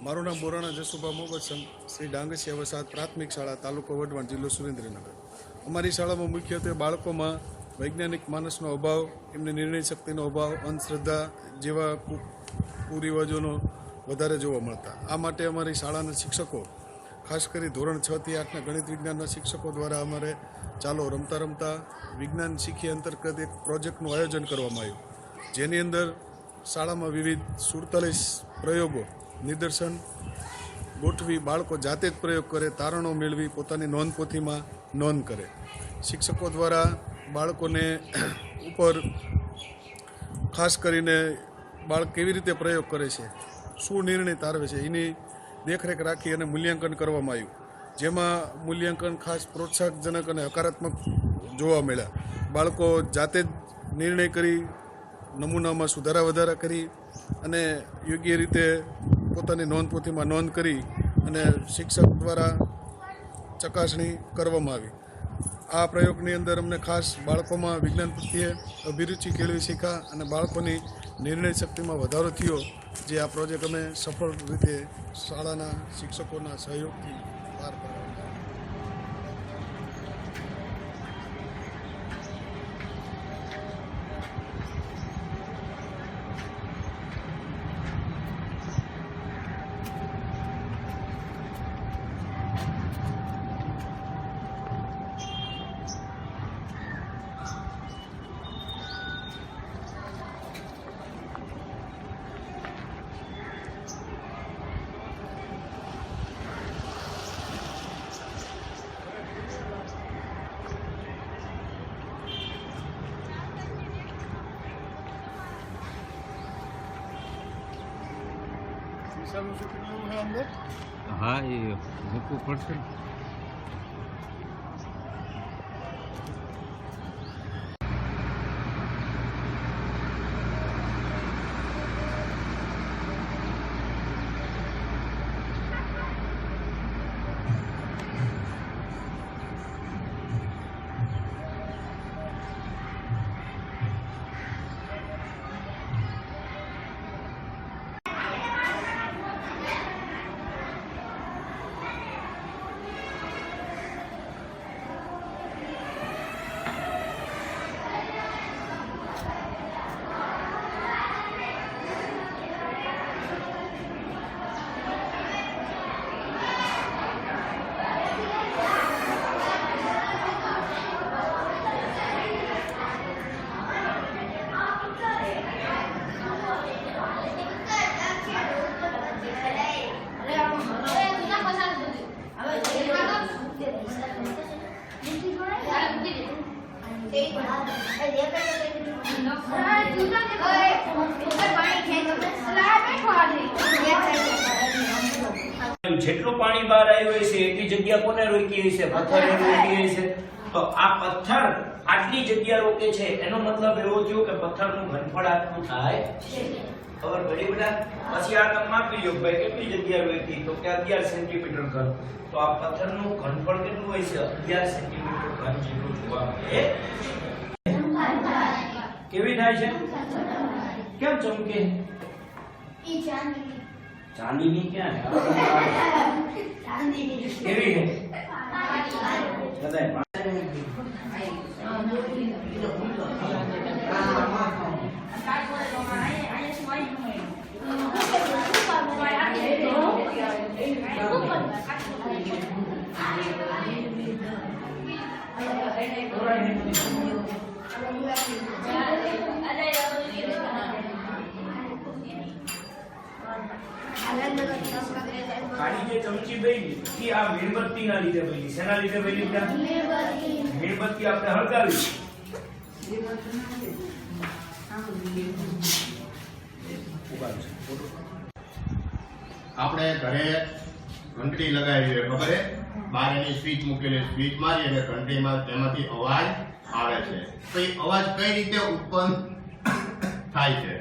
મારું નામ બોરાણા જસુભા મોહમ્મદ શ્રી ડાંગસિયા વસાહત પ્રાથમિક શાળા તાલુકો વઢવાણ જિલ્લો સુરેન્દ્રનગર. અમારી શાળામાં મુખ્યત્વે બાળકોમાં વૈજ્ઞાનિક માનસનો અભાવ, એમની નિર્ણય શક્તિનો અભાવ, અંધશ્રદ્ધા જેવા કુરિવાજોનો વધારે જોવા મળતા. આ માટે અમારી શાળાના શિક્ષકો, ખાસ કરી ધોરણ 6 થી 8ના ગણિત વિજ્ઞાનના શિક્ષકો દ્વારા અમારે ચાલો રમતા રમતા વિજ્ઞાન શીખી અંતર્ગત એક પ્રોજેક્ટનું આયોજન કરવામાં આવ્યું, જેની અંદર શાળામાં વિવિધ 47 પ્રયોગો નિદર્શન ગોઠવી બાળકો જાતે જ પ્રયોગ કરે, તારણો મેળવી પોતાની નોંધપોથીમાં નોંધ કરે. શિક્ષકો દ્વારા બાળકોને ઉપર ખાસ કરીને બાળક કેવી રીતે પ્રયોગ કરે છે, શું નિર્ણય તારવે છે, એની દેખરેખ રાખી અને મૂલ્યાંકન કરવામાં આવ્યું, જેમાં મૂલ્યાંકન ખાસ પ્રોત્સાહજનક અને હકારાત્મક જોવા મળ્યા. બાળકો જાતે જ નિર્ણય કરી, નમૂનામાં સુધારા વધારા કરી અને યોગ્ય રીતે પોતાની નોંધપોથીમાં નોંધ કરી અને શિક્ષક દ્વારા ચકાસણી કરવામાં આવી. આ પ્રયોગની અંદર અમને ખાસ બાળકોમાં વિજ્ઞાન પ્રત્યે અભિરુચિ કેળવી શીખ્યા અને બાળકોની નિર્ણય શક્તિમાં વધારો થયો, જે આ પ્રોજેક્ટ અમે સફળ રીતે શાળાના શિક્ષકોના સહયોગથી પાર પાડ્યો. हाँ, ये મૂકવું પડશે. જેટલું પાણી બહાર આવ્યું હોય છે એટલી જગ્યા કોને રોકી હશે? પથ્થરે રોકી હશે. તો આ પથ્થર આટલી જગ્યા રોકે છે એનો મતલબ એવો થયો કે પથ્થરનું ઘનફળ આટલું થાય. ખબર પડી બેટા? પછી આ તમે માપી લો ભાઈ કેટલી જગ્યા રોકી, તો કે 11 સેન્ટીમીટર ઘન. તો આ પથ્થરનું ઘનફળ કેટલું હોય છે? 11 સેન્ટીમીટર ઘન જેટલું જોવા મળે. કેવી થાય છે? કેમ ચમકે? ચાંદીની ક્યાં છે? કેવી છે? ખાલી જે ચમચી બની એ આ મીણબત્તીના લીધે બની. શેના લીધે બની? મીણબત્તી આપણે હળગાવી. આપણે ઘરે ઘંટડી લગાવી હોય, ખબર હે? બહાર એની સ્વિચ મૂકેલી, સ્વિચ મારી એટલે ઘંટડીમાં તેમાંથી અવાજ આવે છે. તો એ અવાજ કઈ રીતે ઉત્પન્ન થાય છે?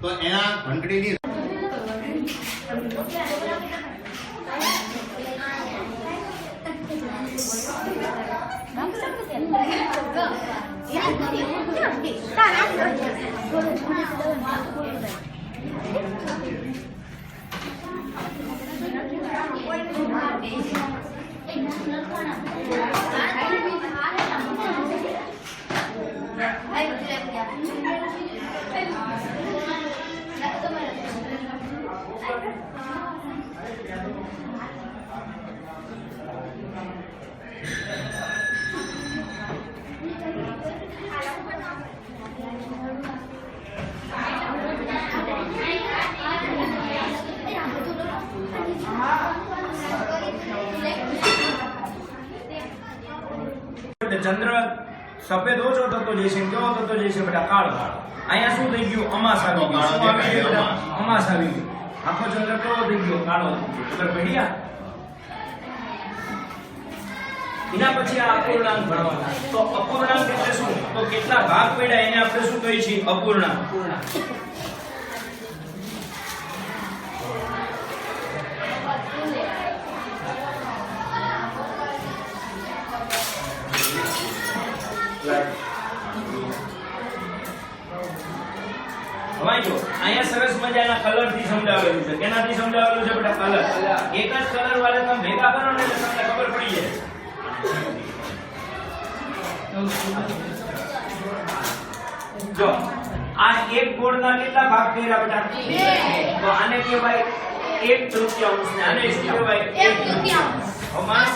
તો એના ઘંટડીની ચંદ્ર સફેદ ઓછો થતો જશે, કેવો થતો જશે બેટા? કાળો. અહીંયા શું થઈ ગયું? અમાસ આવી ગયું. શું આવી ગયું બેટા? અમાસ આવી ગયું. આખો ચંદ્ર કેવો થઈ ગયો? કાળો. ખબર પડ્યા? એના પછી આ અપૂર્ણાંક ભણવાના. તો અપૂર્ણાંક એટલે શું? તો કેટલા ભાગ પડ્યા એને આપણે શું કહીએ છીએ? અપૂર્ણાંક. હવે જો અહીંયા સરસ મજાના કલર થી સમજાવેલું છે. કેનાથી સમજાવેલું છે બેટા? કલર. એક જ કલર વાળા તમે ભેગા કરો ને એટલે તમને ખબર પડી જાય. જો આ એક ગોળના કેટલા ભાગ કર્યા બેટા? 2. તો આને કહેવાય 1/3 ને આને શું કહેવાય? 1/3. હવે માણસ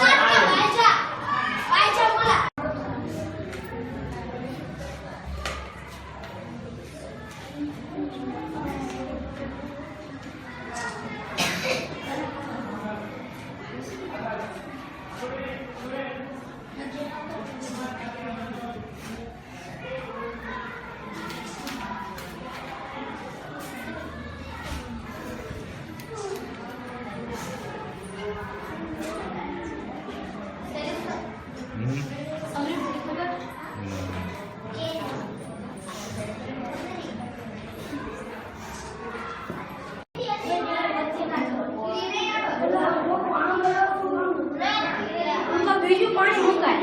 બીજું પાણી મુકાય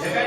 જગાઈ